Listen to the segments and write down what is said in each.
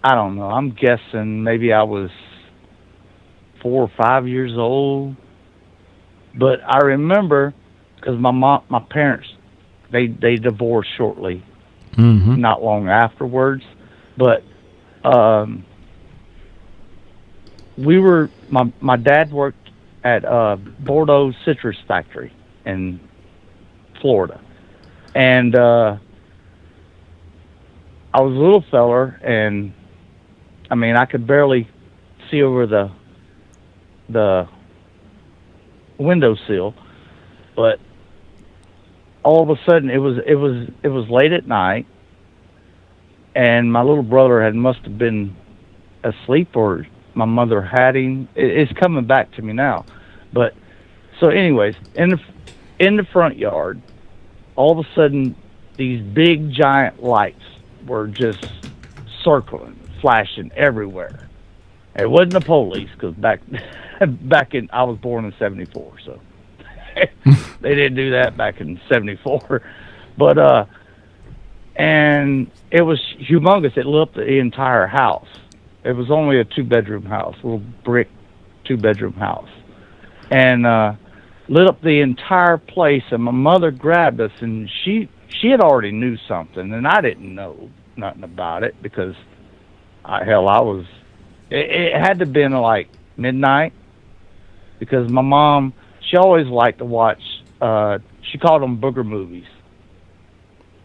I don't know. I'm guessing maybe I was 4 or 5 years old. But I remember because my parents, they divorced shortly, not long afterwards. But my dad worked at Bordeaux Citrus Factory in Florida, and I was a little feller, and I mean I could barely see over the windowsill, but all of a sudden it was late at night, and my little brother must have been asleep, or my mother had him. It's coming back to me now, but so anyways, in the front yard, all of a sudden these big giant lights were just circling, flashing everywhere. It wasn't the police, because back in I was born in '74, so they didn't do that back in '74. But and it was humongous. It lit up the entire house. It was only a 2-bedroom house, a little brick 2-bedroom house, and lit up the entire place. And my mother grabbed us, and she had already knew something, and I didn't know nothing about it, because I was. It had to have been like midnight, because my mom, she always liked to watch. She called them booger movies,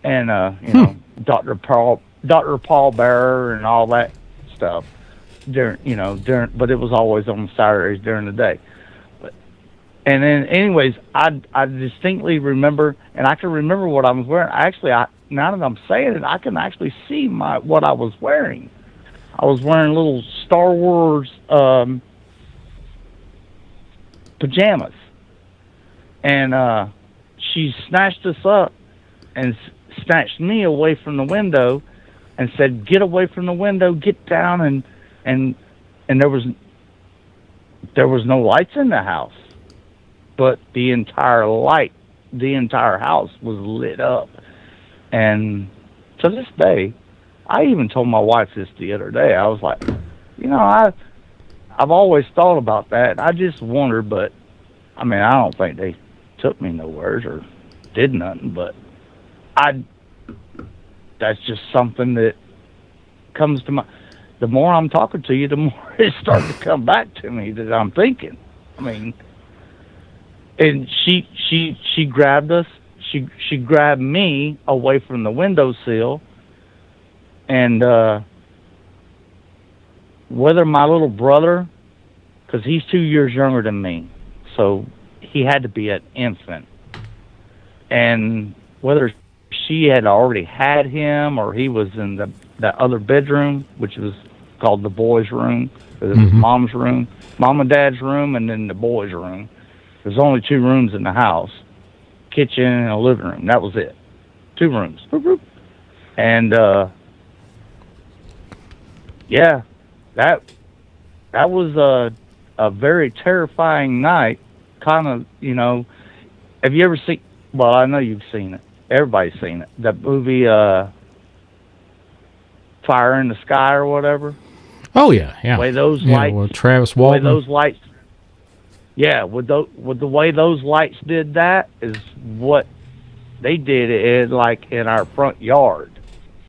and you know, Dr. Paul Bearer and all that stuff. During, but it was always on Saturdays during the day. And then, anyways, I distinctly remember, and I can remember what I was wearing. Actually, now that I'm saying it, I can actually see what I was wearing. I was wearing little Star Wars pajamas, and she snatched us up and snatched me away from the window, and said, "Get away from the window, get down." And there was no lights in the house, but the entire house was lit up. And to this day, I even told my wife this the other day. I was like, I've always thought about that. I just wondered, but I mean, I don't think they took me nowhere or did nothing. But that's just something that comes to my. The more I'm talking to you, the more it's starting to come back to me that I'm thinking. I mean, and she grabbed us. She grabbed me away from the windowsill. And whether my little brother, because he's 2 years younger than me, so he had to be an infant, and whether she had already had him or he was in that other bedroom, which was called the boys' room, because it was mom's room, mom and dad's room, and then the boys' room. There's only 2 rooms in the house, kitchen and a living room. That was it, 2 rooms. And yeah, that was a very terrifying night. Kind of, have you ever seen? Well, I know you've seen it. Everybody's seen it. That movie, Fire in the Sky or whatever. Oh yeah. The way those lights, with Travis Walton. The way those lights. Yeah, with the way those lights did that is what they did it like in our front yard.